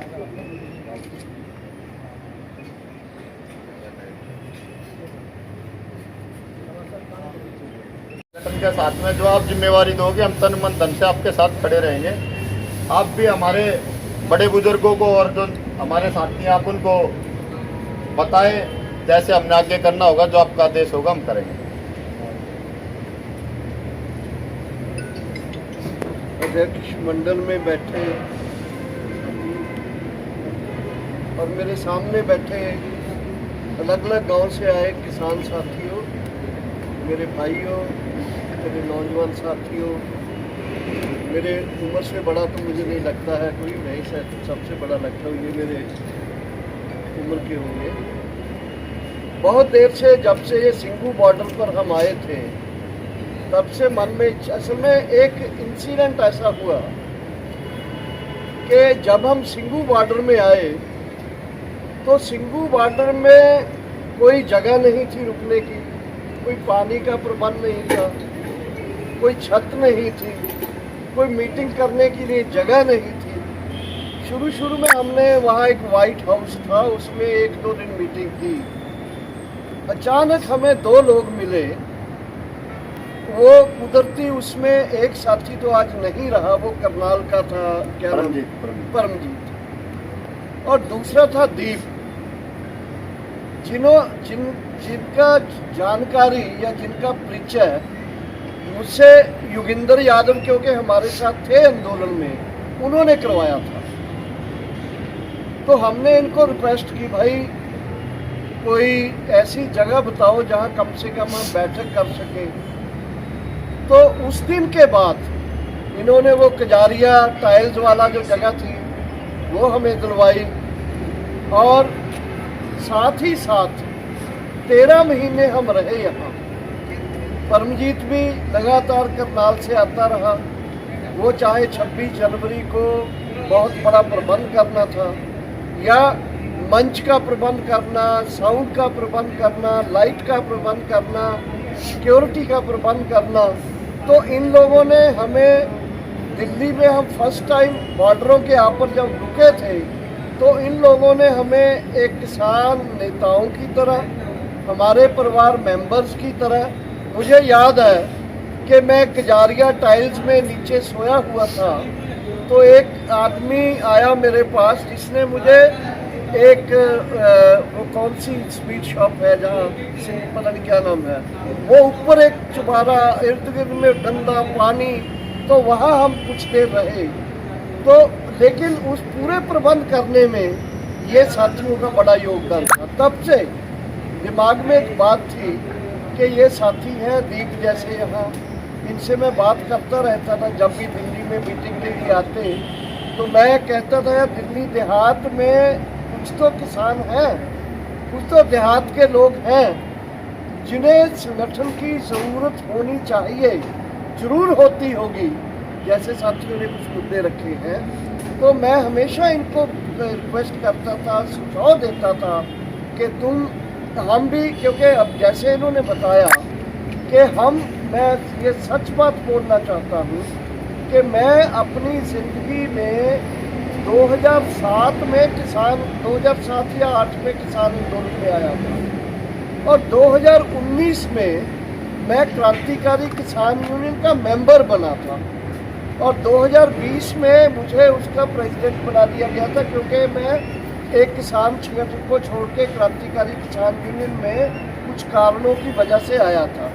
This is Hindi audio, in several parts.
संगठन के साथ में जो आप जिम्मेवारी दोगे, हम तन मन धन से आपके साथ खड़े रहेंगे। आप भी हमारे बड़े बुजुर्गों को और जो हमारे साथी आप उनको बताएं, जैसे हमने आगे करना होगा, जो आपका आदेश होगा हम करेंगे। अध्यक्ष मंडल में बैठे और मेरे सामने बैठे अलग अलग गांव से आए किसान साथियों, मेरे भाइयों, मेरे नौजवान साथियों, मेरे उम्र से बड़ा तो मुझे नहीं लगता है कोई, मैं ही शायद सबसे बड़ा लगता हूँ, ये मेरे उम्र के होंगे। बहुत देर से, जब से ये सिंघू बॉर्डर पर हम आए थे, तब से मन में, असल में एक इंसिडेंट ऐसा हुआ कि जब हम सिंघू बॉर्डर में आए तो सिंघू बॉर्डर में कोई जगह नहीं थी रुकने की, कोई पानी का प्रबंध नहीं था, कोई छत नहीं थी, कोई मीटिंग करने के लिए जगह नहीं थी। शुरू में हमने वहाँ एक वाइट हाउस था, उसमें 1-2 दिन मीटिंग की। अचानक हमें 2 लोग मिले, वो कुदरती उसमें एक साथी तो आज नहीं रहा, वो करनाल का था, क्या परमजीत, और दूसरा था दीप, जिनका जानकारी या जिनका परिचय मुझसे योगेंद्र यादव, क्योंकि हमारे साथ थे आंदोलन में, उन्होंने करवाया था। तो हमने इनको रिक्वेस्ट की, भाई कोई ऐसी जगह बताओ जहां कम से कम हम बैठक कर सकें। तो उस दिन के बाद इन्होंने वो कजारिया टाइल्स वाला जो जगह थी वो हमें दिलवाई, और साथ ही साथ 13 महीने हम रहे यहाँ। परमजीत भी लगातार करनाल से आता रहा, वो चाहे 26 जनवरी को बहुत बड़ा प्रबंध करना था, या मंच का प्रबंध करना, साउंड का प्रबंध करना, लाइट का प्रबंध करना, सिक्योरिटी का प्रबंध करना, तो इन लोगों ने हमें, दिल्ली में हम फर्स्ट टाइम बॉर्डरों के यहाँ पर जब रुके थे, तो इन लोगों ने हमें एक किसान नेताओं की तरह, हमारे परिवार मेंबर्स की तरह, मुझे याद है कि मैं कजारिया टाइल्स में नीचे सोया हुआ था, तो एक आदमी आया मेरे पास जिसने मुझे एक वो कौन सी स्वीट शॉप है जहाँ पता नहीं क्या नाम है, वो ऊपर एक चुबारा, इर्द गिर्द में गंदा पानी, तो वहाँ हम कुछ देर रहे। तो लेकिन उस पूरे प्रबंध करने में ये साथियों का बड़ा योगदान था। तब से दिमाग में एक बात थी कि ये साथी हैं दीप जैसे, यहाँ इनसे मैं बात करता रहता था। जब भी दिल्ली में मीटिंग के लिए आते तो मैं कहता था, यार दिल्ली देहात में कुछ तो किसान हैं, कुछ तो देहात के लोग हैं जिन्हें संगठन की ज़रूरत होनी चाहिए, जरूर होती होगी। जैसे साथियों ने कुछ मुद्दे रखे हैं, तो मैं हमेशा इनको रिक्वेस्ट करता था, सुझाव देता था कि हम भी, क्योंकि अब जैसे इन्होंने बताया कि मैं ये सच बात बोलना चाहता हूँ कि मैं अपनी ज़िंदगी में 2007 में 2007 या 8 में किसान आंदोलन में आया था, और 2019 में मैं क्रांतिकारी किसान यूनियन का मेंबर बना था, और 2020 में मुझे उसका प्रेसिडेंट बना दिया गया था, क्योंकि मैं एक किसान संगठन को छोड़ के क्रांतिकारी किसान यूनियन में कुछ कारणों की वजह से आया था।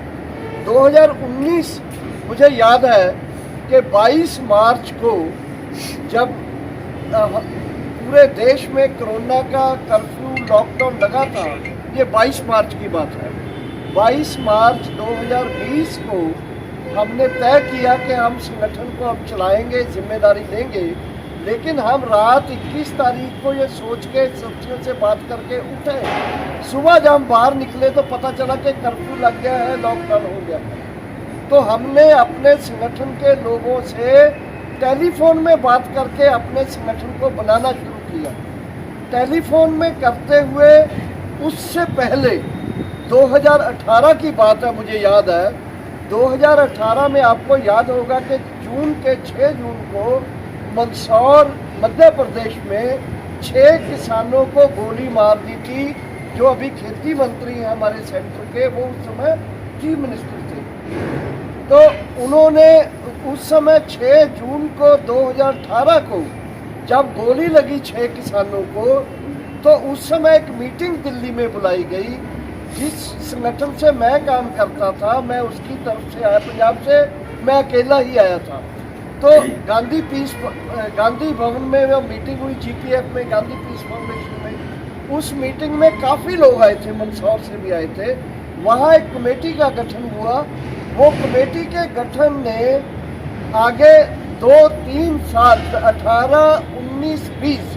2019 मुझे याद है कि 22 मार्च को जब पूरे देश में कोरोना का कर्फ्यू, लॉकडाउन लगा था, ये 22 मार्च की बात है। 22 मार्च 2020 को हमने तय किया कि हम संगठन को अब चलाएंगे, जिम्मेदारी लेंगे, लेकिन हम रात 21 तारीख को ये सोच के साथियों से बात करके उठे। सुबह जब हम बाहर निकले तो पता चला कि कर्फ्यू लग गया है, लॉकडाउन हो गया है। तो हमने अपने संगठन के लोगों से टेलीफोन में बात करके अपने संगठन को बनाना शुरू किया। टेलीफोन में करते हुए, उससे पहले 2018 की बात है, मुझे याद है 2018 में, आपको याद होगा कि जून के 6 जून को मंदसौर मध्य प्रदेश में 6 किसानों को गोली मार दी थी, जो अभी खेती मंत्री हैं हमारे सेंटर के, वो उस समय चीफ मिनिस्टर थे। तो उन्होंने उस समय 6 जून को 2018 को जब गोली लगी 6 किसानों को, तो उस समय एक मीटिंग दिल्ली में बुलाई गई। जिस संगठन से मैं काम करता था, मैं उसकी तरफ से आया, पंजाब से मैं अकेला ही आया था। तो गांधी भवन में वो मीटिंग हुई, GPF में, गांधी पीस फाउंडेशन में। उस मीटिंग में काफ़ी लोग आए थे, मंदसौर से भी आए थे। वहाँ एक कमेटी का गठन हुआ। वो कमेटी के गठन ने आगे 2-3 साल 18, 19, 20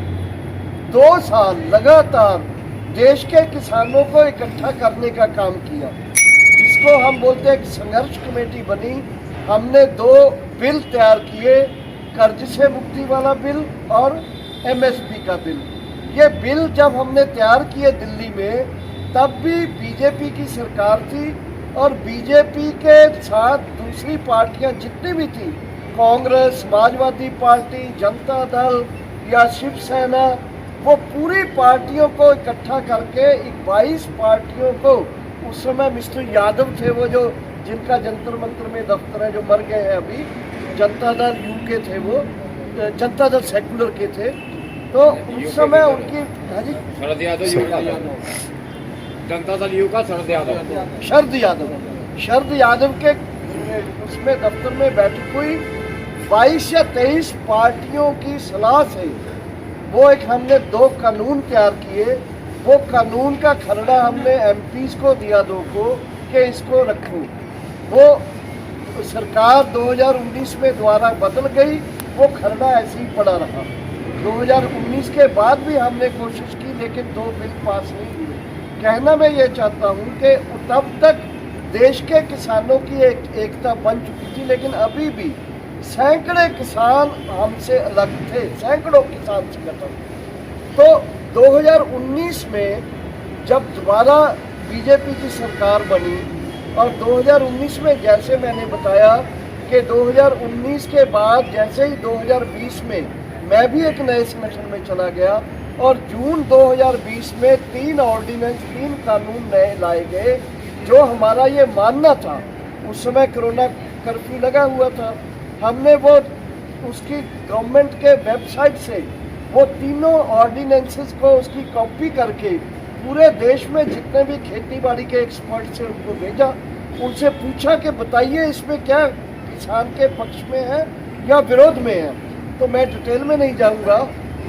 2 साल लगातार देश के किसानों को इकट्ठा करने का काम किया, जिसको हम बोलते हैं कि संघर्ष कमेटी बनी। हमने 2 बिल तैयार किए, कर्ज से मुक्ति वाला बिल और MSP का बिल। ये बिल जब हमने तैयार किए दिल्ली में, तब भी बीजेपी की सरकार थी, और बीजेपी के साथ दूसरी पार्टियां जितनी भी थी, कांग्रेस, समाजवादी पार्टी, जनता दल या शिवसेना, वो पूरी पार्टियों को इकट्ठा करके 22 पार्टियों को, उस समय मिस्टर यादव थे वो, जो जिनका जंतर मंतर में दफ्तर है, जो मर गए हैं अभी, जनता दल यू के थे वो, जनता दल सेकुलर के थे। तो उस समय उनकी, हाँ जी, जनता दल यू का शरद यादव के उसमें दफ्तर में बैठक हुई। 22 या 23 पार्टियों की सलाह से वो एक हमने 2 कानून तैयार किए। वो कानून का खरड़ा हमने MPs को दिया 2 को, कि इसको रखो। वो सरकार 2019 में दोबारा बदल गई, वो खरड़ा ऐसे ही पड़ा रहा। 2019 के बाद भी हमने कोशिश की, लेकिन 2 बिल पास नहीं हुए। कहना मैं ये चाहता हूँ कि तब तक देश के किसानों की एकता बन चुकी थी, लेकिन अभी भी सैकड़े किसान हमसे अलग थे, सैकड़ों किसान संगठन। तो 2019 में जब दोबारा बीजेपी की सरकार बनी, और 2019 में जैसे मैंने बताया कि 2019 के बाद जैसे ही 2020 में मैं भी एक नए संगठन में चला गया, और जून 2020 में 3 ऑर्डिनेंस, 3 कानून नए लाए गए, जो हमारा ये मानना था। उस समय कोरोना कर्फ्यू लगा हुआ था, हमने वो उसकी गवर्नमेंट के वेबसाइट से वो तीनों ऑर्डिनेंसेस को उसकी कॉपी करके पूरे देश में जितने भी खेती बाड़ी के एक्सपर्ट से उनको भेजा, उनसे पूछा कि बताइए इसमें क्या किसान के पक्ष में है या विरोध में है। तो मैं डिटेल में नहीं जाऊंगा,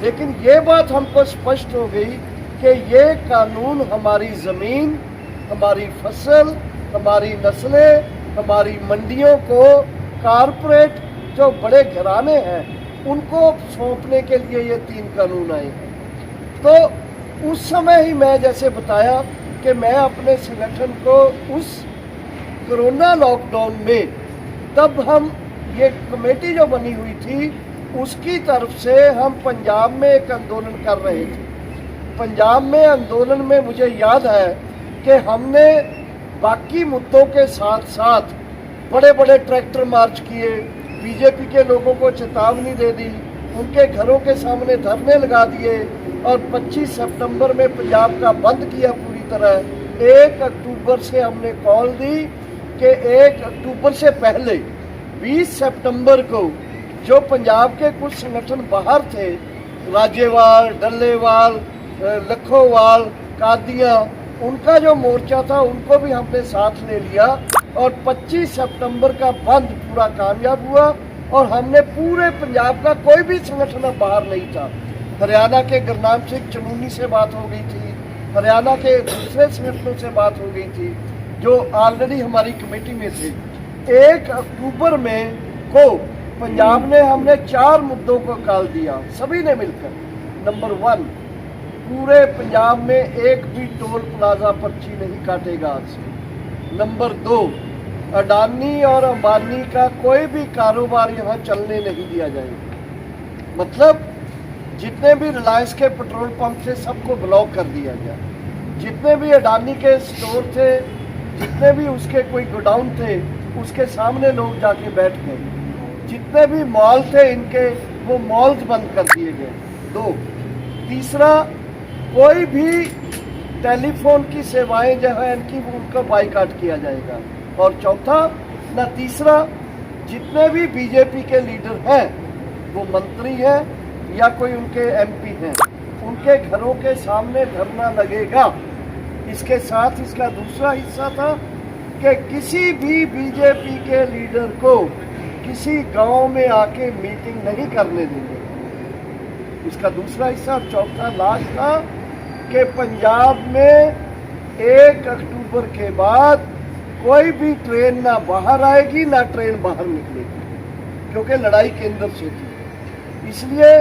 लेकिन ये बात हमको स्पष्ट हो गई कि ये कानून हमारी ज़मीन, हमारी फसल, हमारी नस्लें, हमारी मंडियों को कारपोरेट जो बड़े घराने हैं उनको सौंपने के लिए ये 3 कानून आए हैं। तो उस समय ही मैं जैसे बताया कि मैं अपने संगठन को उस कोरोना लॉकडाउन में, तब हम ये कमेटी जो बनी हुई थी उसकी तरफ से हम पंजाब में एक आंदोलन कर रहे थे। पंजाब में आंदोलन में मुझे याद है कि हमने बाकी मुद्दों के साथ साथ बड़े बड़े ट्रैक्टर मार्च किए, बीजेपी के लोगों को चेतावनी दे दी, उनके घरों के सामने धरने लगा दिए, और 25 सितंबर में पंजाब का बंद किया पूरी तरह। 1 अक्टूबर से हमने कॉल दी कि 1 अक्टूबर से पहले 20 सितंबर को जो पंजाब के कुछ संगठन बाहर थे, राज्यवाल, डल्लेवाल, लखोवाल, कादिया, उनका जो मोर्चा था उनको भी हमने साथ ले लिया, और 25 सितंबर का बंद पूरा कामयाब हुआ। और हमने पूरे पंजाब का कोई भी संगठन अब बाहर नहीं था। हरियाणा के गुरनाम सिंह चनूनी से बात हो गई थी, हरियाणा के दूसरे संगठनों से बात हो गई थी जो ऑलरेडी हमारी कमेटी में थे। 1 अक्टूबर में को पंजाब ने हमने 4 मुद्दों को काल दिया, सभी ने मिलकर। नंबर 1, पूरे पंजाब में एक भी टोल प्लाजा पर्ची नहीं काटेगा आज से। नंबर 2, अडानी और अंबानी का कोई भी कारोबार यहाँ चलने नहीं दिया जाएगा। मतलब जितने भी रिलायंस के पेट्रोल पंप थे सबको ब्लॉक कर दिया गया। जितने भी अडानी के स्टोर थे, जितने भी उसके कोई गोडाउन थे, उसके सामने लोग जाके बैठ गए। जितने भी मॉल थे इनके, वो मॉल्स बंद कर दिए गए। 2, तीसरा, कोई भी टेलीफोन की सेवाएं जो है इनकी उनका बाइकाट किया जाएगा। और चौथा ना तीसरा, जितने भी बीजेपी के लीडर हैं, वो मंत्री हैं या कोई उनके एमपी हैं, उनके घरों के सामने धरना लगेगा। इसके साथ इसका दूसरा हिस्सा था कि किसी भी बीजेपी के लीडर को किसी गांव में आके मीटिंग नहीं करने देंगे। इसका दूसरा हिस्सा। चौथा लास्ट था कि पंजाब में 1 अक्टूबर के बाद कोई भी ट्रेन ना बाहर आएगी ना ट्रेन बाहर निकलेगी, क्योंकि लड़ाई केंद्र से थी। इसलिए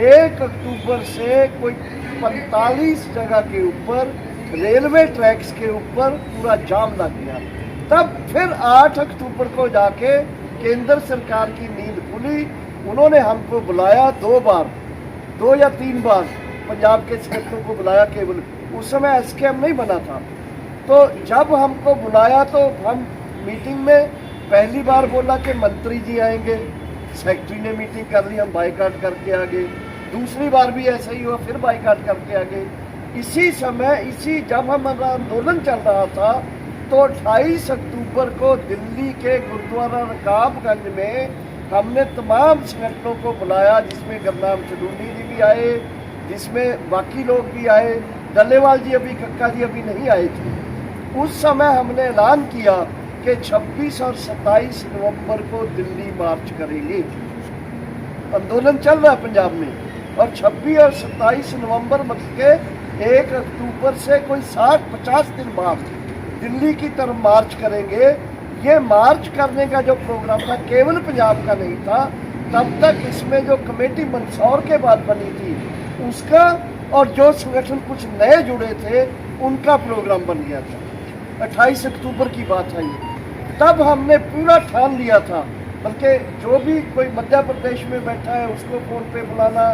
1 अक्टूबर से कोई 45 जगह के ऊपर रेलवे ट्रैक्स के ऊपर पूरा जाम लग गया। तब फिर 8 अक्टूबर को जाके केंद्र सरकार की नींद खुली। उन्होंने हमको बुलाया 2 बार, 2 या 3 बार पंजाब के सेक्रेटरी को बुलाया केवल। उस समय एसकेएम नहीं बना था। तो जब हमको बुलाया तो हम मीटिंग में पहली बार बोला कि मंत्री जी आएंगे, सेक्रेटरी ने मीटिंग कर ली, हम बाइकाट करके आ गए। दूसरी बार भी ऐसा ही हुआ, फिर बाइकाट करके आ गए। इसी समय जब हमारा आंदोलन चल रहा था तो 28 अक्टूबर को दिल्ली के गुरुद्वारा रकाबगंज में हमने तमाम संगठनों को बुलाया, जिसमें गुरनाम चंदूनी जी भी आए, जिसमें बाकी लोग भी आए। डल्लेवाल जी अभी, कक्का जी अभी नहीं आए थे। उस समय हमने ऐलान किया कि 26 और 27 नवंबर को दिल्ली मार्च करेंगे। आंदोलन चल रहा है पंजाब में, और 26 और 27 नवंबर मतलब के 1 अक्टूबर से कोई 60-50 दिन बाद दिल्ली की तरफ मार्च करेंगे। ये मार्च करने का जो प्रोग्राम था केवल पंजाब का नहीं था। तब तक इसमें जो कमेटी मंदसौर के बाद बनी थी उसका, और जो संगठन कुछ नए जुड़े थे उनका प्रोग्राम बन गया था। 28 अक्टूबर की बात है ये। तब हमने पूरा ठान लिया था, बल्कि जो भी कोई मध्य प्रदेश में बैठा है उसको फ़ोन पे बुलाना,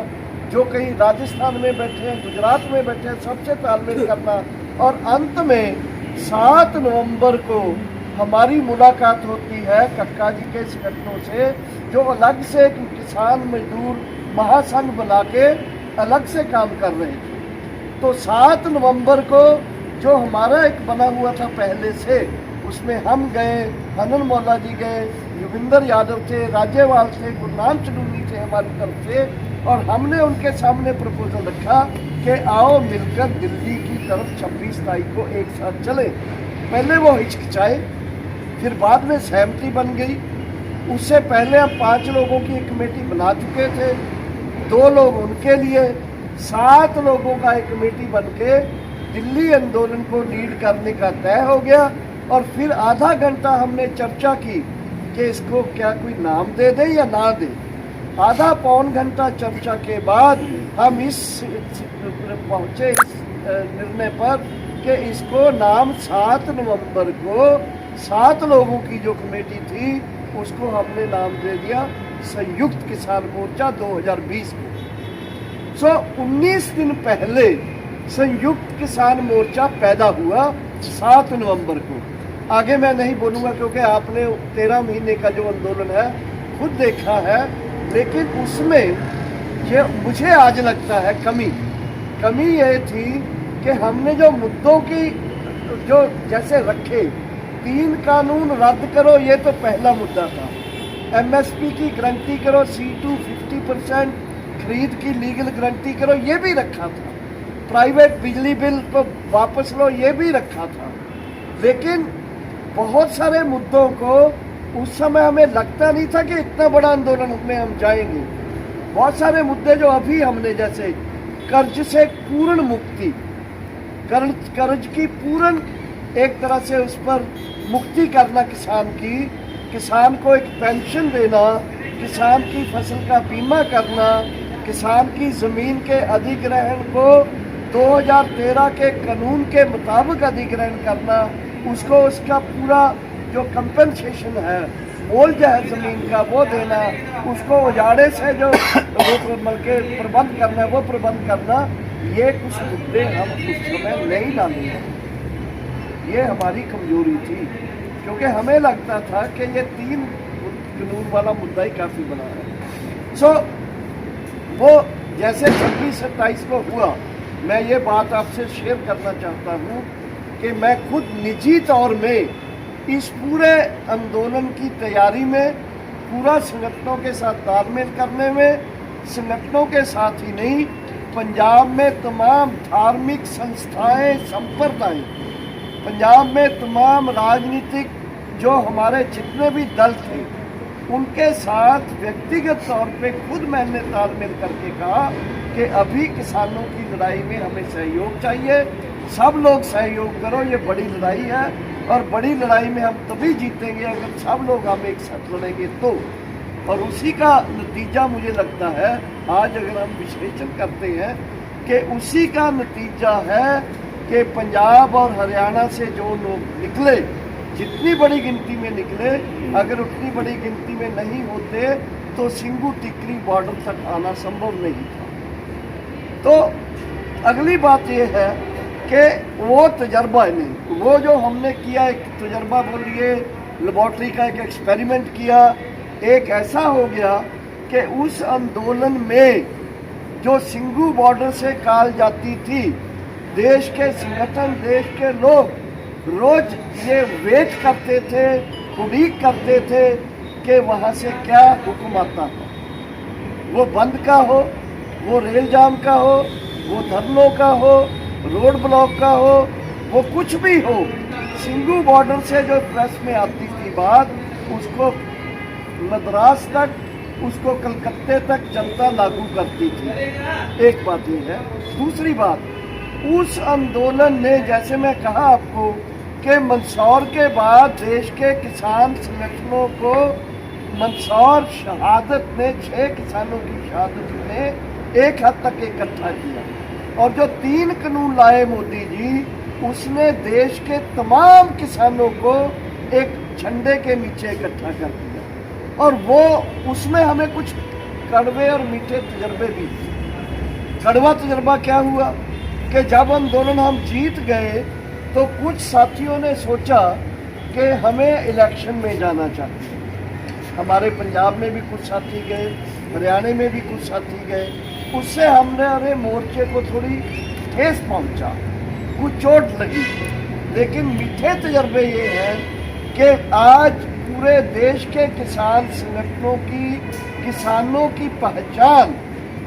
जो कहीं राजस्थान में बैठे हैं, गुजरात में बैठे हैं, सबसे तालमेल करना। और अंत में 7 नवंबर को हमारी मुलाकात होती है कक्का जी के संगठनों से, जो अलग से किसान मजदूर महासंघ बना के अलग से काम कर रहे थे। तो 7 नवंबर को जो हमारा एक बना हुआ था पहले से, उसमें हम गए, हनन मौला जी गए, योगिंदर यादव थे, राज्यपाल थे, गुरनाम चंदूनी थे हमारी तरफ से, और हमने उनके सामने प्रपोजल रखा कि आओ मिलकर दिल्ली की तरफ 26 तारीख को एक साथ चले। पहले वो हिचकिचाए, फिर बाद में सहमति बन गई। उससे पहले हम 5 लोगों की एक कमेटी बना चुके थे, 2 लोग उनके लिए, 7 लोगों का एक कमेटी बन के दिल्ली आंदोलन को लीड करने का तय हो गया। और फिर आधा घंटा हमने चर्चा की कि इसको क्या कोई नाम दे दें या ना दें। आधा पौन घंटा चर्चा के बाद हम इस पहुँचे इस निर्णय पर कि इसको नाम 7 नवंबर को 7 लोगों की जो कमेटी थी उसको हमने नाम दे दिया संयुक्त किसान मोर्चा 2020 को। 19 दिन पहले संयुक्त किसान मोर्चा पैदा हुआ 7 नवंबर को। आगे मैं नहीं बोलूँगा क्योंकि आपने 13 महीने का जो आंदोलन है खुद देखा है। लेकिन उसमें ये मुझे आज लगता है कमी ये थी कि हमने जो मुद्दों की जो जैसे रखे, 3 कानून रद्द करो, ये तो पहला मुद्दा था। एमएसपी की गारंटी करो, C2 50% खरीद की लीगल गारंटी करो, ये भी रखा था। प्राइवेट बिजली बिल को वापस लो, ये भी रखा था। लेकिन बहुत सारे मुद्दों को उस समय हमें लगता नहीं था कि इतना बड़ा आंदोलन में हम जाएंगे। बहुत सारे मुद्दे जो अभी हमने, जैसे कर्ज से पूर्ण मुक्ति, कर्ज की पूर्ण एक तरह से उस पर मुक्ति करना किसान की, किसान को एक पेंशन देना, किसान की फसल का बीमा करना, किसान की ज़मीन के अधिग्रहण को 2013 के कानून के मुताबिक अधिग्रहण करना, उसको उसका पूरा जो कंपनसेशन है, मुआवजा है ज़मीन का, वो देना, उसको उजाड़े से जो वो के प्रबंध करना है वो प्रबंध करना। ये कुछ मुद्दे हम उस समय नहीं डाले हैं। ये हमारी कमजोरी थी, क्योंकि हमें लगता था कि ये 3 कानून वाला मुद्दा ही काफ़ी बना है। वो जैसे 26-27 को हुआ, मैं ये बात आपसे शेयर करना चाहता हूँ कि मैं खुद निजी तौर में इस पूरे आंदोलन की तैयारी में, पूरा संगठनों के साथ तालमेल करने में, संगठनों के साथ ही नहीं, पंजाब में तमाम धार्मिक संस्थाएं, संप्रदाय, पंजाब में तमाम राजनीतिक जो हमारे जितने भी दल थे, उनके साथ व्यक्तिगत तौर पे खुद मैंने तालमेल करके कहा कि अभी किसानों की लड़ाई में हमें सहयोग चाहिए, सब लोग सहयोग करो, ये बड़ी लड़ाई है और बड़ी लड़ाई में हम तभी जीतेंगे अगर सब लोग हम एक साथ लड़ेंगे तो। और उसी का नतीजा मुझे लगता है, आज अगर हम विश्लेषण करते हैं कि उसी का नतीजा है कि पंजाब और हरियाणा से जो लोग निकले, जितनी बड़ी गिनती में निकले, अगर उतनी बड़ी गिनती में नहीं होते तो सिंगू टिकरी बॉर्डर तक आना संभव नहीं था। तो अगली बात यह है कि वो तजर्बा नहीं, वो जो हमने किया, एक तजर्बा बोलिए, लेबॉर्ट्री का एक एक्सपेरिमेंट किया, एक ऐसा हो गया कि उस आंदोलन में जो सिंगू बॉर्डर से कॉल जाती थी, देश के संगठन, देश के लोग रोज ये वेट करते थे, उम्मीद करते थे कि वहाँ से क्या हुक्म आता है, वो बंद का हो, वो रेल जाम का हो, वो धरनों का हो, रोड ब्लॉक का हो, वो कुछ भी हो, सिंगू बॉर्डर से जो प्रेस में आती थी बात, उसको मद्रास तक, उसको कलकत्ते तक जनता लागू करती थी। एक बात ये है। दूसरी बात, उस आंदोलन ने, जैसे मैं कहा आपको कि मंदसौर के बाद देश के किसान संगठनों को मंदसौर शहादत ने, 6 किसानों की शहादत ने एक हद तक इकट्ठा किया, और जो 3 कानून लाए मोदी जी, उसने देश के तमाम किसानों को एक झंडे के नीचे इकट्ठा कर दिया। और वो, उसमें हमें कुछ कड़वे और मीठे तजर्बे भी थे। कड़वा तजर्बा क्या हुआ कि जब आंदोलन हम जीत गए तो कुछ साथियों ने सोचा कि हमें इलेक्शन में जाना चाहिए। हमारे पंजाब में भी कुछ साथी गए, हरियाणा में भी कुछ साथी गए, उससे हमने मोर्चे को थोड़ी ठेस पहुंचा, कुछ चोट लगी। लेकिन मीठे तजर्बे ये हैं कि आज पूरे देश के किसान संगठनों की, किसानों की पहचान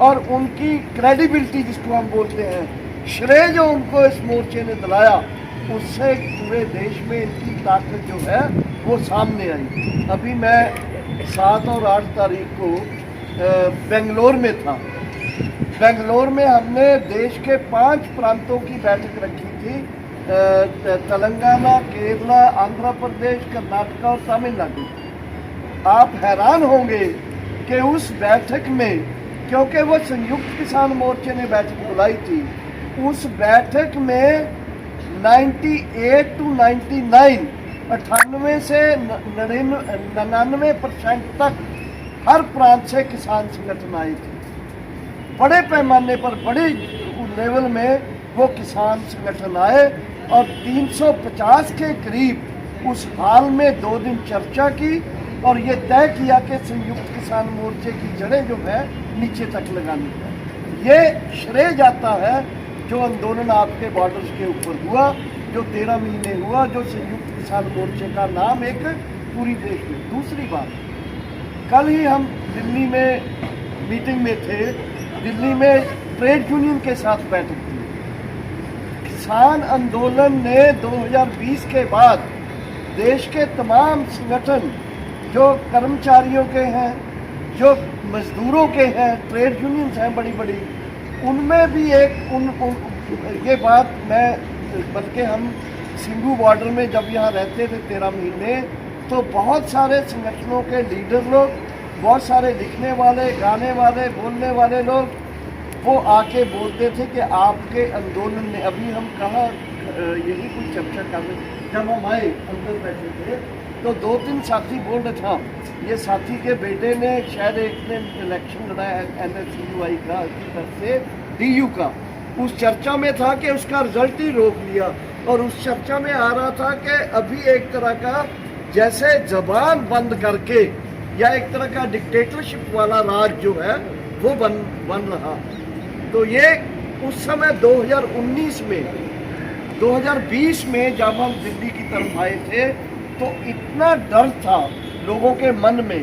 और उनकी क्रेडिबिलिटी, जिसको हम बोलते हैं, श्रेय जो उनको इस मोर्चे ने दिलाया, उससे पूरे देश में इनकी ताकत जो है वो सामने आई। अभी मैं 7 और 8 तारीख को बेंगलोर में था। बेंगलोर में हमने देश के 5 प्रांतों की बैठक रखी थी, तेलंगाना, केरला, आंध्र प्रदेश, कर्नाटक और तमिलनाडु। आप हैरान होंगे कि उस बैठक में, क्योंकि वो संयुक्त किसान मोर्चे ने बैठक बुलाई थी, उस बैठक में 98 to 99, 98 से 99% तक हर प्रांत से किसान संगठन आए थे। बड़े पैमाने पर, बड़े लेवल में वो किसान संगठन आए और 350 के करीब उस हाल में 2 दिन चर्चा की और ये तय किया कि संयुक्त किसान मोर्चे की जड़ें जो है नीचे तक लगानी है। ये श्रेय जाता है जो आंदोलन आपके बॉर्डर्स के ऊपर हुआ, जो 13 महीने हुआ, जो संयुक्त किसान मोर्चे का नाम एक पूरी देश में। दूसरी बात, कल ही हम दिल्ली में मीटिंग में थे, दिल्ली में ट्रेड यूनियन के साथ बैठक थी। किसान आंदोलन ने 2020 के बाद देश के तमाम संगठन, जो कर्मचारियों के हैं, जो मजदूरों के हैं, ट्रेड यूनियंस हैं बड़ी बड़ी, उनमें भी एक ये बात मैं, बल्कि हम सिंगू बॉर्डर में जब यहाँ रहते थे 13 महीने, तो बहुत सारे संगठनों के लीडर लोग, बहुत सारे लिखने वाले, गाने वाले, बोलने वाले लोग, वो आके बोलते थे कि आपके आंदोलन ने, अभी हम कहाँ यही कुछ चर्चा कर रहे थे, जब हम आए अंदर बैठे थे तो 2-3 साथी बोल रहे था, ये साथी के बेटे ने शायद एक ने इलेक्शन लड़ाया NSUI का, की तरफ से DU का, उस चर्चा में था कि उसका रिजल्ट ही रोक लिया। और उस चर्चा में आ रहा था कि अभी एक तरह का जैसे जबान बंद करके या एक तरह का डिक्टेटरशिप वाला राज जो है वो बन रहा। तो ये उस समय 2019 में 2020 में जब हम दिल्ली की तरफ आए थे तो इतना डर था लोगों के मन में।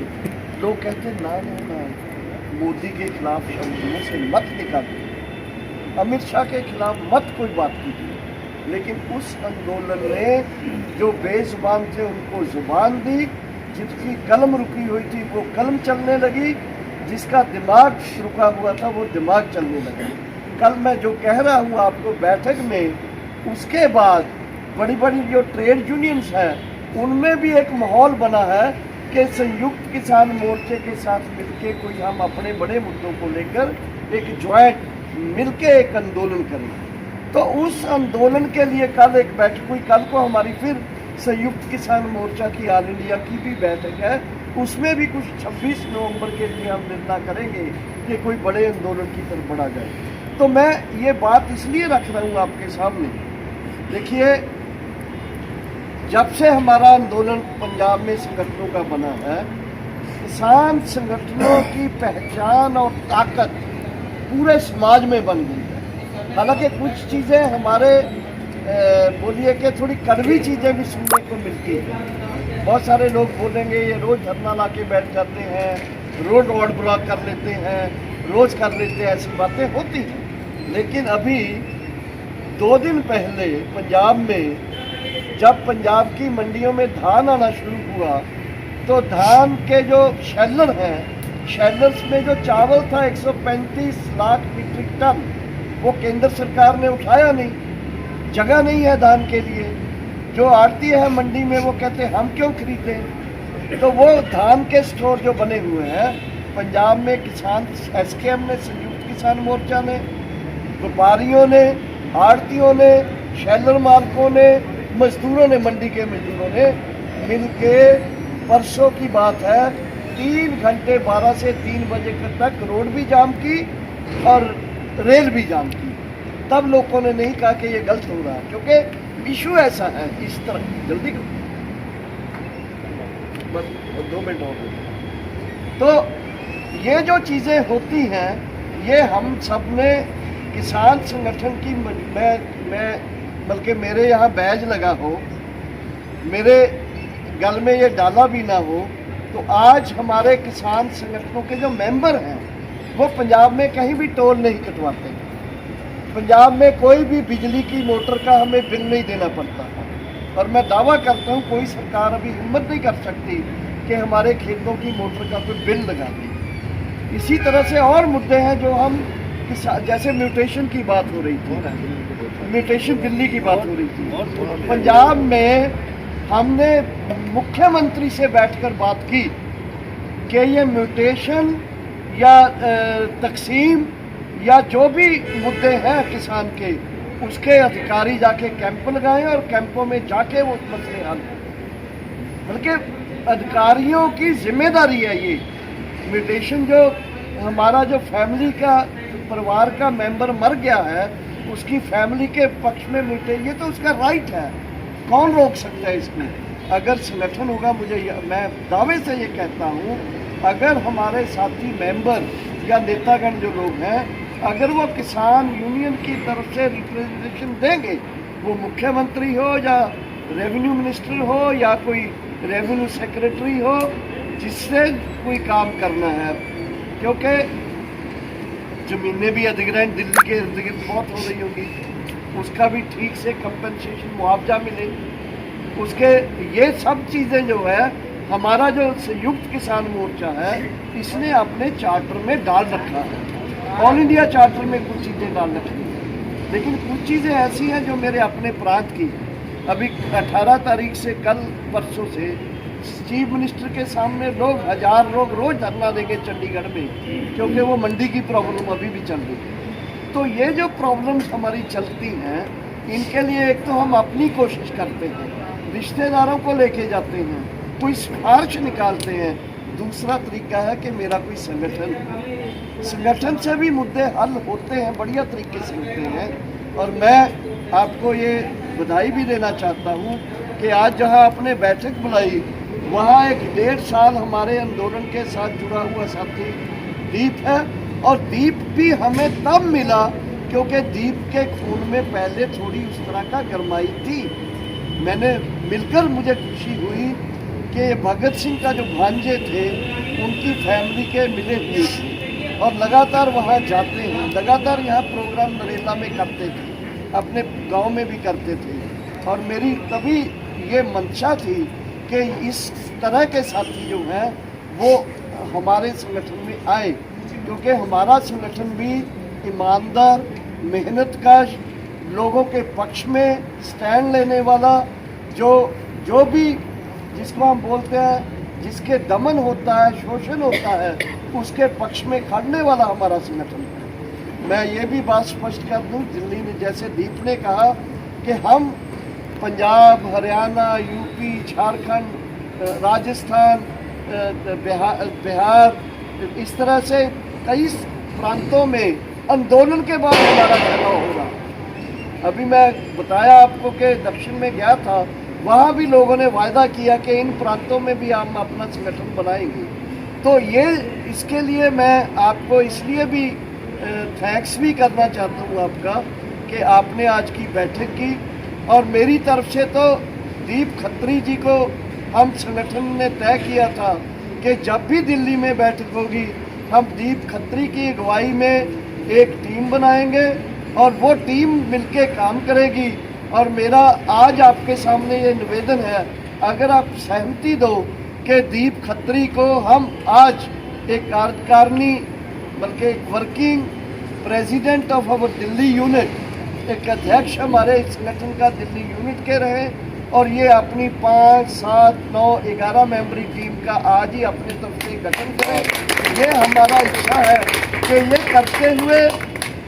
लोग कहते ना मोदी के खिलाफ शब्दों से मत निकालिए, अमित शाह के खिलाफ मत कोई बात कीजिए। लेकिन उस आंदोलन ने जो बेजुबान थे उनको जुबान दी, जिसकी कलम रुकी हुई थी वो कलम चलने लगी, जिसका दिमाग रुका हुआ था वो दिमाग चलने लगा। कल मैं जो कह रहा हूँ आपको बैठक में, उसके बाद बड़ी बड़ी जो ट्रेड यूनियंस हैं उनमें भी एक माहौल बना है कि संयुक्त किसान मोर्चे के साथ मिलके कोई हम अपने बड़े मुद्दों को लेकर एक ज्वाइंट मिलके एक आंदोलन करें। तो उस आंदोलन के लिए कल एक बैठक हुई। कल को हमारी फिर संयुक्त किसान मोर्चा की ऑल इंडिया की भी बैठक है, उसमें भी कुछ 26 नवंबर के लिए हम निर्णय करेंगे कि कोई बड़े आंदोलन की तरफ बढ़ा जाए। तो मैं ये बात इसलिए रख रहा हूँ आपके सामने। देखिए, जब से हमारा आंदोलन पंजाब में संगठनों का बना है, किसान संगठनों की पहचान और ताकत पूरे समाज में बन गई है। हालांकि कुछ चीज़ें हमारे बोलिए कि थोड़ी कड़वी चीज़ें भी सुनने को मिलती हैं। बहुत सारे लोग बोलेंगे ये रोज़ धरना ला के बैठ जाते हैं, रोड ब्लॉक कर लेते हैं, रोज़ कर लेते हैं, ऐसी बातें होती हैं। लेकिन अभी 2 दिन पहले पंजाब में जब पंजाब की मंडियों में धान आना शुरू हुआ तो धान के जो शैलर हैं, शैलर्स में जो चावल था 135 लाख मीट्रिक टन, वो केंद्र सरकार ने उठाया नहीं, जगह नहीं है धान के लिए। जो आड़ती है मंडी में वो कहते हैं हम क्यों खरीदें। तो वो धान के स्टोर जो बने हुए हैं पंजाब में, किसान एसकेएम ने, संयुक्त किसान मोर्चा ने, व्यापारियों ने, आड़तियों ने, शैलर मालिकों ने, मजदूरों ने, मंडी के मजदूरों ने मिलके परसों की बात है 3 घंटे 12 से 3 बजे तक रोड भी जाम की और रेल भी जाम की। तब लोगों ने नहीं कहा कि ये गलत हो रहा है, क्योंकि इशू ऐसा है। इस तरह जल्दी करो, बस 2 मिनट और। तो ये जो चीज़ें होती हैं, ये हम सब ने किसान संगठन की, मैं बल्कि मेरे यहाँ बैज लगा हो, मेरे गल में ये डाला भी ना हो, तो आज हमारे किसान संगठनों के जो मेंबर हैं वो पंजाब में कहीं भी टोल नहीं कटवाते। पंजाब में कोई भी बिजली की मोटर का हमें बिल नहीं देना पड़ता। और मैं दावा करता हूँ कोई सरकार अभी हिम्मत नहीं कर सकती कि हमारे खेतों की मोटर का कोई बिल लगा दे। इसी तरह से और मुद्दे हैं जो हम, जैसे म्यूटेशन की बात हो रही थी, म्यूटेशन दिल्ली की बात हो रही थी, पंजाब में हमने मुख्यमंत्री से बैठकर बात की कि ये म्यूटेशन या तकसीम या जो भी मुद्दे हैं किसान के, उसके अधिकारी जाके कैंप लगाएं और कैंपों में जाके वो मसले हल करें। बल्कि अधिकारियों की जिम्मेदारी है ये म्यूटेशन, जो हमारा जो फैमिली का, परिवार का मेंबर मर गया है, उसकी फैमिली के पक्ष में म्यूटेशन, ये तो उसका राइट है, कौन रोक सकता है इसको। अगर संगठन होगा, मैं दावे से ये कहता हूँ, अगर हमारे साथी मेंबर या नेतागण जो लोग हैं, अगर वो किसान यूनियन की तरफ से रिप्रेजेंटेशन देंगे, वो मुख्यमंत्री हो या रेवेन्यू मिनिस्टर हो या कोई रेवेन्यू सेक्रेटरी हो, जिससे कोई काम करना है, क्योंकि ज़मीनें भी अधिग्रहण दिल्ली के इर्द गिर्द बहुत हो रही होगी, उसका भी ठीक से कंपनसेशन, मुआवजा मिले उसके। ये सब चीज़ें जो है, हमारा जो संयुक्त किसान मोर्चा है, इसने अपने चार्टर में डाल रखा है, ऑल इंडिया चार्टर में कुछ चीज़ें डाल रखी हैं। लेकिन कुछ चीज़ें ऐसी हैं जो मेरे अपने प्रांत की, अभी 18 तारीख से, कल परसों से चीफ मिनिस्टर के सामने लोग, 1000 लोग रोज़ धरना देंगे चंडीगढ़ में, क्योंकि वो मंडी की प्रॉब्लम अभी भी चल रही है। तो ये जो प्रॉब्लम्स हमारी चलती हैं, इनके लिए एक तो हम अपनी कोशिश करते हैं, रिश्तेदारों को लेके जाते हैं, कोई सिफारिश निकालते हैं। दूसरा तरीका है कि मेरा कोई संगठन से भी मुद्दे हल होते हैं, बढ़िया तरीके से होते हैं। और मैं आपको ये बधाई भी देना चाहता हूँ कि आज जहाँ आपने बैठक बुलाई, वहाँ एक 1.5 साल हमारे आंदोलन के साथ जुड़ा हुआ साथी दीप है, और दीप भी हमें तब मिला क्योंकि दीप के खून में पहले थोड़ी उस तरह का गरमाई थी। मैंने मिलकर मुझे खुशी हुई कि भगत सिंह का जो भांजे थे उनकी फैमिली के मिले हुए थे और लगातार वहाँ जाते हैं, लगातार यहाँ प्रोग्राम नरेला में करते थे, अपने गांव में भी करते थे। और मेरी तभी ये मंशा थी कि इस तरह के साथी जो हैं वो हमारे संगठन में आए, क्योंकि हमारा संगठन भी ईमानदार, मेहनतकश, लोगों के पक्ष में स्टैंड लेने वाला, जो भी जिसको हम बोलते हैं जिसके दमन होता है, शोषण होता है, उसके पक्ष में खड़ने वाला हमारा संगठन है। मैं ये भी बात स्पष्ट कर दूं, दिल्ली ने जैसे दीप ने कहा कि हम पंजाब, हरियाणा, यूपी, झारखंड, राजस्थान, बिहार, इस तरह से कई प्रांतों में आंदोलन के बाद हमारा चुनाव होगा। अभी मैं बताया आपको कि दक्षिण में गया था, वहाँ भी लोगों ने वायदा किया कि इन प्रांतों में भी हम अपना संगठन बनाएंगे। तो ये इसके लिए मैं आपको इसलिए भी थैंक्स भी करना चाहता हूँ आपका कि आपने आज की बैठक की। और मेरी तरफ से तो दीप खत्री जी को हम संगठन ने तय किया था कि जब भी दिल्ली में बैठक होगी हम दीप खत्री की अगुवाई में एक टीम बनाएंगे और वो टीम मिलके काम करेगी। और मेरा आज आपके सामने ये निवेदन है, अगर आप सहमति दो कि दीप खत्री को हम आज एक कार्यकारिणी बल्कि एक working president of our Delhi unit, एक अध्यक्ष हमारे संगठन का दिल्ली यूनिट के रहे और ये अपनी 5, 7, 9, 11 मेंबरी टीम का आज ही अपने तरफ से गठन करें। ये हमारा इच्छा है कि ये करते हुए,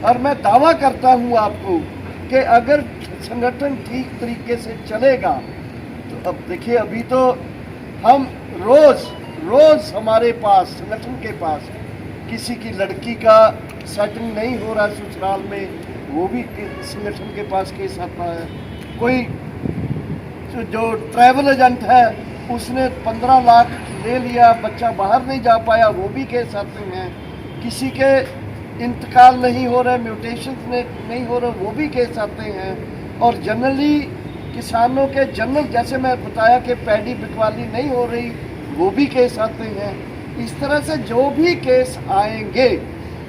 और मैं दावा करता हूँ आपको कि अगर संगठन ठीक तरीके से चलेगा तो अब देखिए अभी तो हम रोज़ हमारे पास संगठन के पास किसी की लड़की का सेटिंग नहीं हो रहा ससुराल में, वो भी संगठन के पास केस आता है। कोई जो ट्रैवल एजेंट है उसने 15 लाख ले लिया, बच्चा बाहर नहीं जा पाया, वो भी केस आते हैं। किसी के इंतकाल नहीं हो रहे, म्यूटेशन नहीं हो रहे, वो भी केस आते हैं। और जनरली किसानों के जनरल, जैसे मैं बताया कि पैडी बिकवाली नहीं हो रही, वो भी केस आते हैं। इस तरह से जो भी केस आएंगे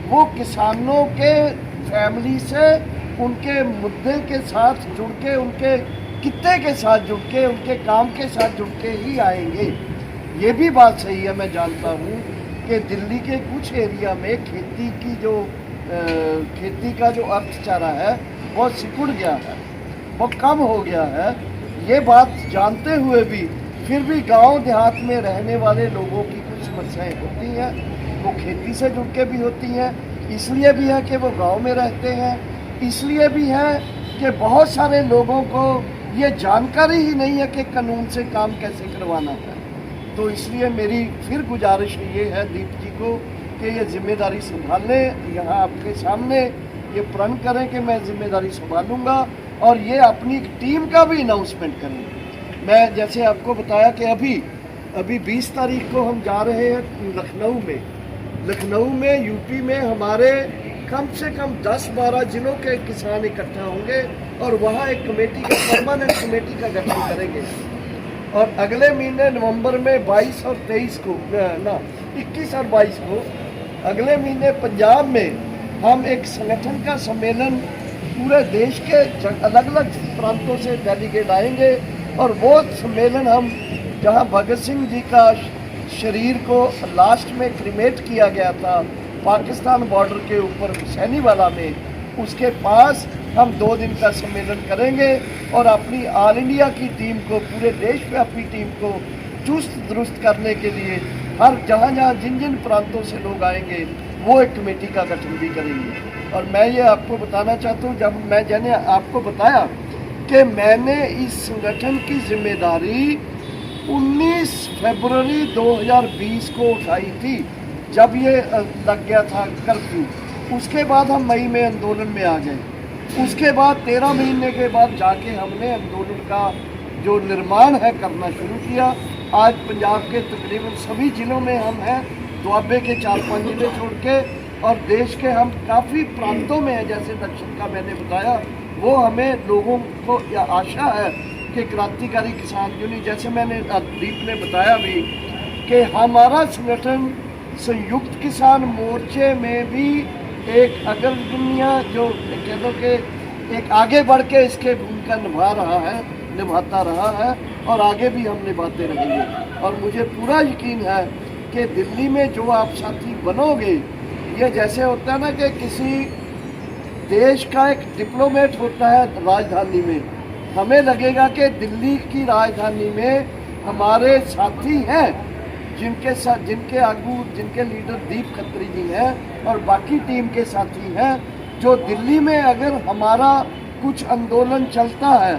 वो किसानों के फैमिली से, उनके मुद्दे के साथ जुड़ के, उनके कित्ते के साथ जुड़ के, उनके काम के साथ जुड़ के ही आएंगे। ये भी बात सही है, मैं जानता हूँ कि दिल्ली के कुछ एरिया में खेती का जो अर्थचारा है वो सिकुड़ गया है, वो कम हो गया है। ये बात जानते हुए भी फिर भी गांव देहात में रहने वाले लोगों की कुछ समस्याएं होती हैं, वो खेती से जुड़ के भी होती हैं। इसलिए भी है कि वो गांव में रहते हैं, इसलिए भी है कि बहुत सारे लोगों को ये जानकारी ही नहीं है कि कानून से काम कैसे करवाना है। तो इसलिए मेरी फिर गुजारिश ये है दीप जी को कि ये जिम्मेदारी संभालें, यहाँ आपके सामने ये प्रण करें कि मैं जिम्मेदारी संभालूंगा और ये अपनी टीम का भी अनाउंसमेंट करें। मैं जैसे आपको बताया कि अभी 20 तारीख को हम जा रहे हैं लखनऊ में यूपी में हमारे कम से कम 10-12 जिलों के किसान इकट्ठा होंगे और वहाँ एक कमेटी का परमानेंट कमेटी का गठन करेंगे। और अगले महीने नवंबर में 22 और 23 को 21 और 22 को अगले महीने पंजाब में हम एक संगठन का सम्मेलन, पूरे देश के अलग अलग प्रांतों से डेलीगेट आएंगे और वो सम्मेलन हम जहां भगत सिंह जी का शरीर को लास्ट में क्रिमेट किया गया था पाकिस्तान बॉर्डर के ऊपर हुसैनीवाला में, उसके पास हम 2 दिन का सम्मेलन करेंगे और अपनी ऑल इंडिया की टीम को, पूरे देशव्यापी टीम को चुस्त दुरुस्त करने के लिए हर जहाँ जिन प्रांतों से लोग आएंगे वो एक कमेटी का गठन भी करेंगे। और मैं ये आपको बताना चाहता हूँ, जब मैंने आपको बताया कि मैंने इस संगठन की जिम्मेदारी 19 फरवरी 2020 को उठाई थी, जब ये लग गया था कर्फ्यू। उसके बाद हम मई में आंदोलन में आ गए। उसके बाद 13 महीने के बाद जाके हमने आंदोलन का जो निर्माण है करना शुरू किया। आज पंजाब के तकरीबन सभी ज़िलों में हम हैं, दुआबे के 4-5 ज़िले छोड़ के, और देश के हम काफ़ी प्रांतों में हैं, जैसे दक्षिण का मैंने बताया, वो हमें लोगों को आशा है कि क्रांतिकारी किसान यूनियन, जैसे मैंने दीप ने बताया भी कि हमारा संगठन संयुक्त किसान मोर्चे में भी एक अग्रगण्य जो कह लो कि एक आगे बढ़ के इसके भूमिका निभाता रहा है और आगे भी हम निभाते रहेंगे। और मुझे पूरा यकीन है कि दिल्ली में जो आप साथी बनोगे, ये जैसे होता है ना कि किसी देश का एक डिप्लोमेट होता है राजधानी में, हमें लगेगा कि दिल्ली की राजधानी में हमारे साथी हैं जिनके साथ जिनके लीडर दीप खत्री जी हैं और बाकी टीम के साथी हैं, जो दिल्ली में अगर हमारा कुछ आंदोलन चलता है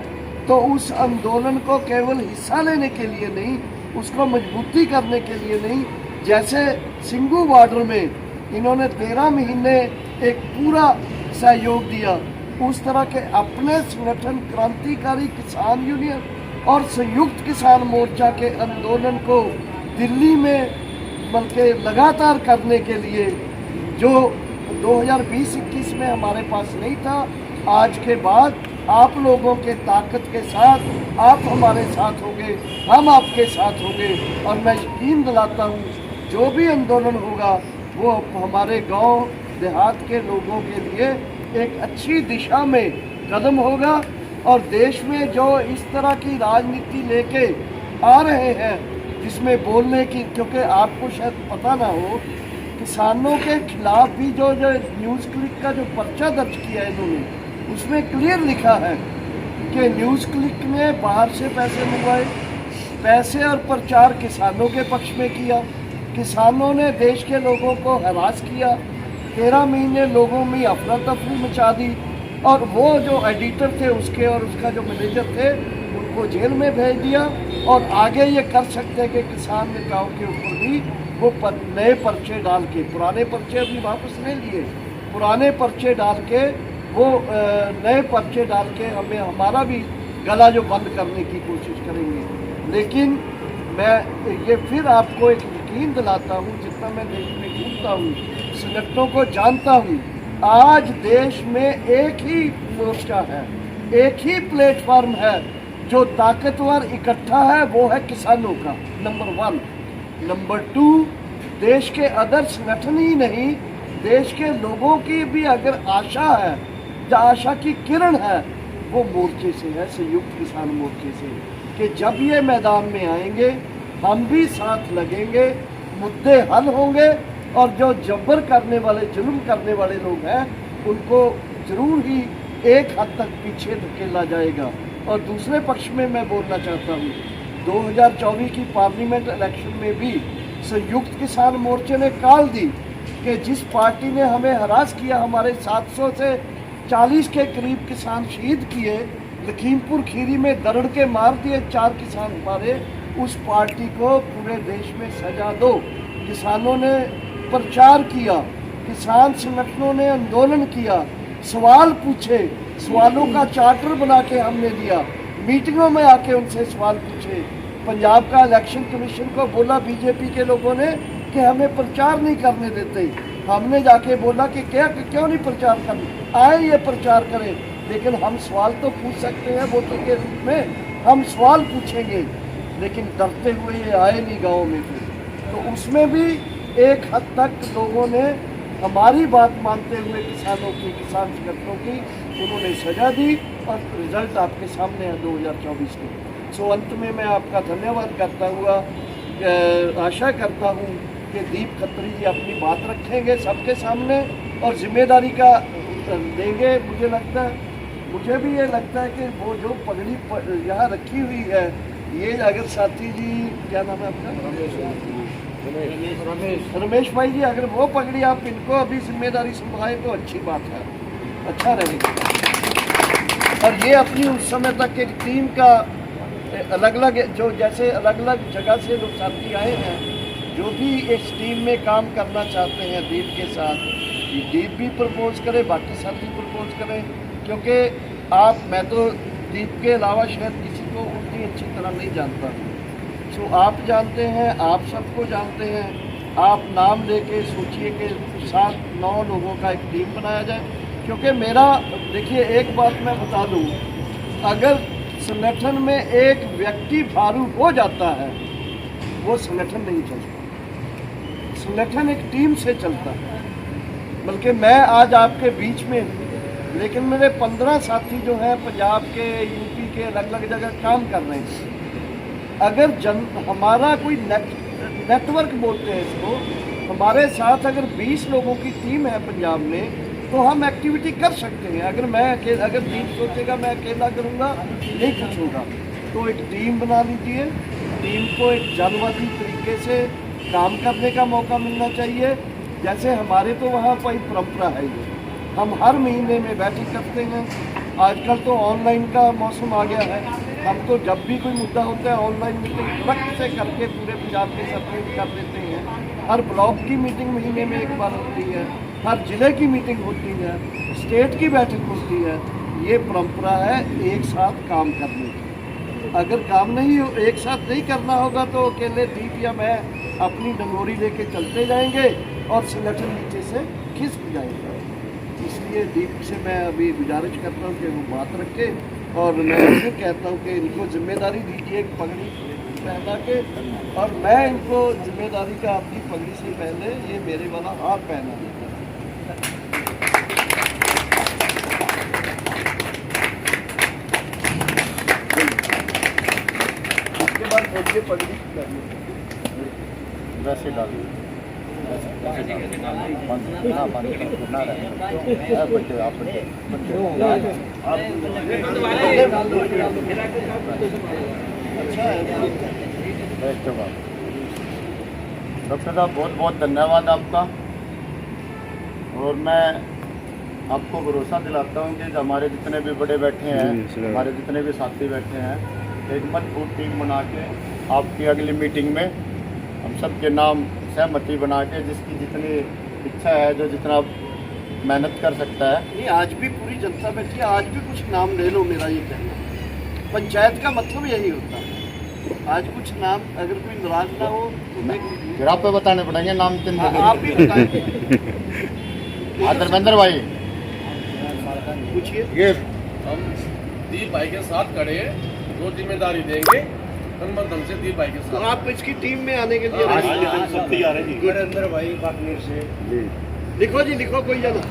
तो उस आंदोलन को केवल हिस्सा लेने के लिए नहीं, उसको मजबूती करने के लिए नहीं, जैसे सिंघू बॉर्डर में इन्होंने 13 महीने एक पूरा सहयोग दिया, उस तरह के अपने संगठन क्रांतिकारी किसान यूनियन और संयुक्त किसान मोर्चा के आंदोलन को दिल्ली में बल्कि लगातार करने के लिए जो 2020-21 में हमारे पास नहीं था, आज के बाद आप लोगों के ताकत के साथ आप हमारे साथ होंगे, हम आपके साथ होंगे। और मैं यकीन दिलाता हूँ जो भी आंदोलन होगा वो हमारे गांव देहात के लोगों के लिए एक अच्छी दिशा में कदम होगा। और देश में जो इस तरह की राजनीति लेके आ रहे हैं जिसमें बोलने की, क्योंकि आपको शायद पता ना हो, किसानों के खिलाफ भी जो न्यूज़ क्लिक का जो पर्चा दर्ज किया है इन्होंने, उसमें क्लियर लिखा है कि न्यूज़ क्लिक ने बाहर से पैसे मंगवाए, पैसे और प्रचार किसानों के पक्ष में किया, किसानों ने देश के लोगों को हरास किया, 13 महीने लोगों में अफरा तफरी मचा दी, और वो जो एडिटर थे उसके और उसका जो मैनेजर थे उनको जेल में भेज दिया। और आगे ये कर सकते हैं कि किसान नेताओं के ऊपर भी वो नए पर्चे डाल के, पुराने पर्चे अभी वापस नहीं लिए, पुराने पर्चे डाल के वो नए पर्चे डाल के हमें हमारा भी गला जो बंद करने की कोशिश करेंगे। लेकिन मैं ये फिर आपको एक यकीन दिलाता हूँ, जितना मैं देश में घूमता हूँ, संगठनों को जानता हूँ, आज देश में एक ही मोर्चा है, एक ही प्लेटफॉर्म है जो ताकतवर इकट्ठा है, वो है किसानों का, नंबर 1। नंबर 2, देश के अदर संगठन ही नहीं, देश के लोगों की भी अगर आशा है, जो आशा की किरण है, वो मोर्चे से है, संयुक्त किसान मोर्चे से, कि जब ये मैदान में आएंगे हम भी साथ लगेंगे, मुद्दे हल होंगे और जो जबर करने वाले, जुल्म करने वाले लोग हैं उनको जरूर ही एक हद तक पीछे धकेला जाएगा। और दूसरे पक्ष में मैं बोलना चाहता हूँ, 2024 की पार्लियामेंट इलेक्शन में भी संयुक्त किसान मोर्चे ने कॉल दी कि जिस पार्टी ने हमें हरास किया, हमारे 700 से 40 के करीब किसान शहीद किए, लखीमपुर खीरी में दरड़ के मार दिए 4 किसान हमारे, उस पार्टी को पूरे देश में सजा दो। किसानों ने प्रचार किया, किसान संगठनों ने आंदोलन किया, सवाल पूछे, सवालों का चार्टर बना के हमने दिया, मीटिंगों में आके उनसे सवाल पूछे। पंजाब का इलेक्शन कमीशन को बोला बीजेपी के लोगों ने कि हमें प्रचार नहीं करने देते, हमने जाके बोला कि क्यों नहीं प्रचार करना, आए ये प्रचार करें, लेकिन हम सवाल तो पूछ सकते हैं वोटर के रूप में, हम सवाल पूछेंगे। लेकिन डरते हुए ये आए नहीं गाँव में फिर, तो उसमें भी एक हद तक लोगों ने हमारी बात मानते हुए किसानों की, किसान संगठनों की उन्होंने सजा दी और रिजल्ट आपके सामने है 2024 के। सो अंत में मैं आपका धन्यवाद करता हुआ आशा करता हूँ कि दीप खत्री जी अपनी बात रखेंगे सबके सामने और जिम्मेदारी का देंगे। मुझे भी ये लगता है कि वो जो पगड़ी यहाँ रखी हुई है, ये अगर साथी जी, क्या नाम है आपका, रमेश भाई जी, अगर वो पगड़ी आप इनको अभी जिम्मेदारी संभालें तो अच्छी बात है, अच्छा रहेगा। और ये अपनी उस समय तक एक टीम का अलग अलग, जो जैसे अलग अलग जगह से लोग साथी आए हैं, जो भी इस टीम में काम करना चाहते हैं दीप के साथ, दीप भी प्रपोज करे, बाकी साथी प्रपोज करें, क्योंकि मैं तो दीप के अलावा शायद किसी को उतनी अच्छी तरह नहीं जानता। सो आप जानते हैं, आप सबको जानते हैं आप नाम लेके सोचिए कि 7-9 लोगों का एक टीम बनाया जाए। क्योंकि मेरा देखिए एक बात मैं बता दूं, अगर संगठन में एक व्यक्ति फारूक हो जाता है वो संगठन नहीं चलता। संगठन एक टीम से चलता है। बल्कि मैं आज आपके बीच में हूं, लेकिन मेरे 15 साथी जो हैं पंजाब के, यूपी के, अलग अलग जगह काम कर रहे हैं। अगर हमारा कोई नेटवर्क बोलते हैं इसको, हमारे साथ अगर 20 लोगों की टीम है पंजाब में, तो हम एक्टिविटी कर सकते हैं। अगर टीम सोचेगा मैं अकेला करूँगा नहीं कुछ होगा, तो एक टीम बना लीजिए। टीम को एक जनवादी तरीके से काम करने का मौका मिलना चाहिए। जैसे हमारे तो वहाँ कोई परंपरा है, ये हम हर महीने में बैठक करते हैं। आजकल तो ऑनलाइन का मौसम आ गया है, हम तो जब भी कोई मुद्दा होता है ऑनलाइन मीटिंग तुरंत से करके पूरे पंजाब के सर्कुलेट कर देते हैं। हर ब्लॉक की मीटिंग महीने में एक बार होती है, हर जिले की मीटिंग होती है, स्टेट की बैठक होती है। ये परंपरा है एक साथ काम करने की। अगर काम नहीं हो, एक साथ नहीं करना होगा तो अकेले दीप या मैं अपनी डंगोरी लेके चलते जाएंगे और संगठन नीचे से खिसक जाएगा। इसलिए दीप से मैं अभी गुजारिश करता हूँ कि वो बात रखे, और मैं उनको कहता हूँ कि इनको जिम्मेदारी दीजिए एक पगड़ी पहना के, और मैं इनको जिम्मेदारी का अपनी पगड़ी से पहले ये मेरे वाला हार पहना देता हूँ। इसके बाद खोलिए पगड़ी वैसे डालिए, डॉक्टर साहब बहुत बहुत धन्यवाद आपका। और मैं आपको भरोसा दिलाता हूँ कि हमारे जितने भी बड़े बैठे हैं, हमारे जितने भी साथी बैठे हैं, एक मजबूत टीम बना के आपकी अगली मीटिंग में हम सब के नाम सहमति बना के, जिसकी जितनी इच्छा है, जो जितना मेहनत कर सकता है। नहीं, आज भी पूरी जनता बैठी है, आज भी कुछ नाम ले लो। मेरा ये कहना, पंचायत का मतलब यही होता है। आज कुछ नाम, अगर कोई नाराज ना हो तो फिर आप पे बताने पड़ेंगे नाम किन। आप भी बताएंगे। धर्मेंद्र भाई पूछिए। ये हम दीप भाई के साथ खड़े हैं, जो जिम्मेदारी देंगे ढंग से दीप भाई के तो साथ। आप इसकी टीम में आने के लिए तैयार है जी। नरेंद्र भाई बाकनीर से जी लिखो जी, लिखो कोई जना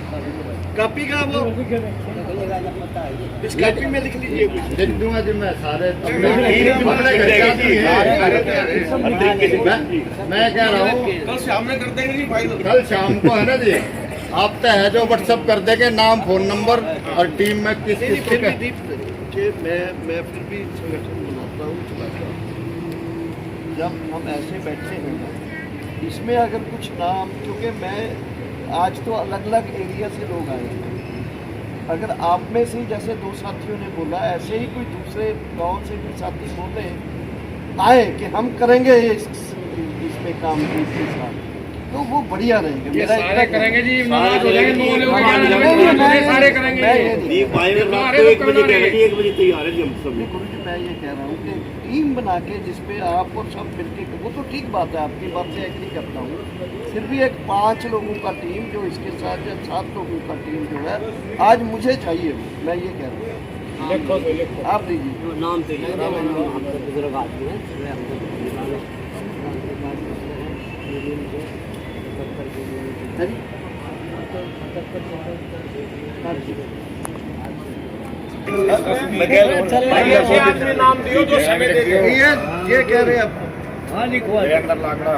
कॉपी का वो इस कॉपी में लिख लीजिए कुछ। लिख दूंगा जी मैं सारे। मैं कह रहा हूँ कल शाम में कर देंगे जी भाई। कल शाम को है ना जी, आप तो है जो व्हाट्सअप कर देंगे नाम, फोन नंबर और टीम में किस किस को फिर भी क्या। दीप मैं फिर भी संगठन बनाता हूँ, चलाता हूँ। जब हम ऐसे बैठे हैं ना, इसमें अगर कुछ नाम, क्योंकि मैं आज तो अलग अलग एरिया से लोग आए हैं, अगर आप में से जैसे 2 साथियों ने बोला, ऐसे ही कोई दूसरे गांव से भी साथी बोले आए कि हम करेंगे इसमें काम इसके साथ, तो वो बढ़िया रहेंगे। मेरा सारे करेंगे जी, नाराज हो जाएंगे, सारे करेंगे गुरु जी, मैं ये कह रहा हूँ कि टीम बना के जिसपे आप और सब मिलके, वो तो ठीक बात है, आपकी बात से एग्री करता हूँ। फिर भी एक 5 लोगों का टीम जो इसके साथ, या 7 लोगों का टीम जो है आज मुझे चाहिए, मैं ये कह रहा हूँ। आप दीजिए नाम नाम दियो जो समय दे दो। ये कह रहे हैं आप। हाँ लिखो अंदर लाकड़ा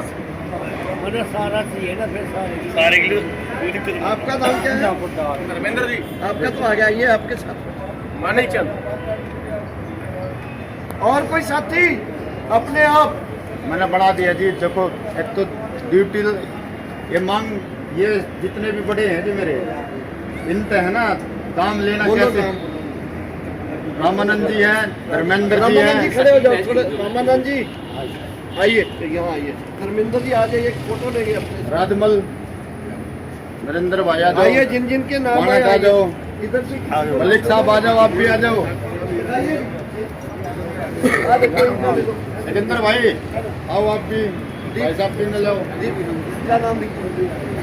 मैंने सारा चाहिए ना, फिर सारे के लिए। आपका नाम क्या है? धर्मेंद्र जी, आपका तो आ गया, ये आपके साथ। मानिक चंद। और कोई साथी अपने आप मैंने बढ़ा दिया जी। देखो एक तो ड्यूटी ये मांग, ये जितने भी बड़े हैं जी मेरे, इन पे है ना काम लेना कैसे। रामानंद जी हैं, धर्मेंद्र जी रामानंद जी हैं। खड़े हो जाओ थोड़े। रामानंद जी आइए, यहाँ आइए। धर्मेंद्र जी आ जाइए, एक फोटो लेंगे अपने। राजमल, नरेंद्र भाई आ आइए, जाओ, जिन जिन के नाम मानक आए, आ आइए। जाओ, इधर से मलिक साहब आ जाओ, आप भी आ जाओ। आ देखो, इनको देखो। नरेंद्र भाई आओ आप भी। भाई साहब पीने जाओ। क्या नाम लिखा?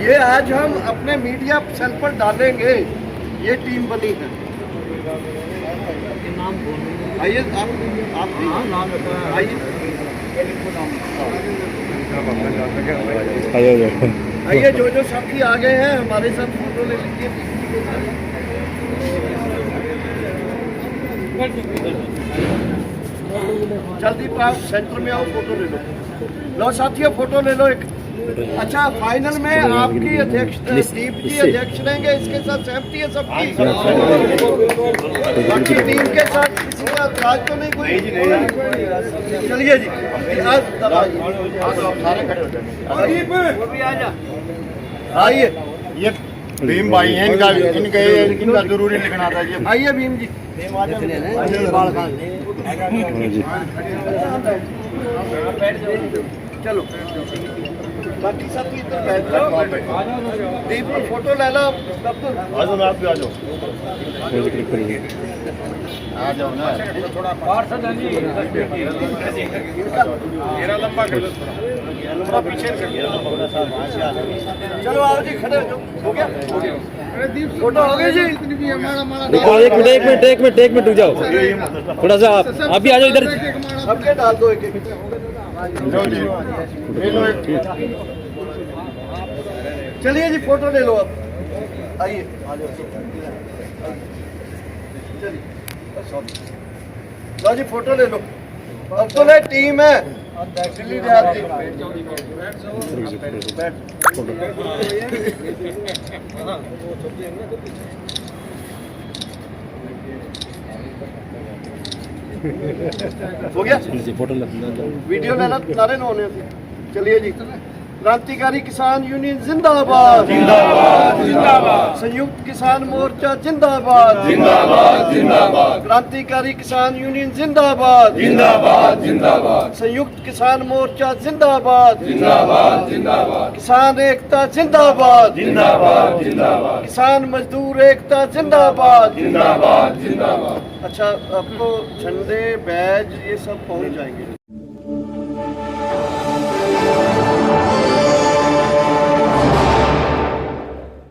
ये आज हम अपने मीडिया सेल पर डालेंगे। ये टीम बनी है। नाम बोल आइए आप भी नाम आइए आइए आइए, जो जो साथी आ गए हैं हमारे साथ फोटो ले लीजिए। जल्दी आप सेंटर में आओ, फोटो ले लो। लो साथियों, फोटो ले लो एक। अच्छा, फाइनल में आपकी अध्यक्ष दीप जी अध्यक्ष रहेंगे, इसके साथ सहमति है सबकी? बाकी टीम के साथ किसी का राज तो नहीं कोई? चलिए जी, आज सारे खड़े हो जाएंगे। वो भी आ जा। आइए ये भीम भाई हैं, इनका जरूरी लिखना था। ये आइए भीम जी। चलो बाकी सब इधर बैठ जाओ। दीप पर फोटो ले लो। आ जाओ, आप भी आ जाओ। आ जाओ ना। मेरा लंबा कर लो थोड़ा पीछे कर चलो आओ जी, खड़े हो गया? फोटो हो गई जी। देखो एक मिनट रुक जाओ थोड़ा सा। आप भी आ जाओ इधर। सबके डाल दो एक एक। जाओ जी, ले लो एक। चलिए जी, फोटो ले लो अब। आइए चलिए, लो जी फोटो ले लो। अब तो ले टीम है दिल्ली देहात की। बैठ। हो गया फोटो वीडियो लेना सारे ने होने। चलिए जी। क्रांतिकारी किसान यूनियन जिंदाबाद जिंदाबाद जिंदाबाद। संयुक्त किसान मोर्चा जिंदाबाद जिंदाबाद जिंदाबाद। क्रांतिकारी किसान यूनियन जिंदाबाद जिंदाबाद जिंदाबाद। संयुक्त किसान मोर्चा जिंदाबाद जिंदाबाद जिंदाबाद। किसान एकता जिंदाबाद जिंदाबाद जिंदाबाद। किसान मजदूर एकता जिंदाबाद जिंदाबाद जिंदाबाद। अच्छा, आपको झंडे बैज ये सब पहुंच जाएंगे।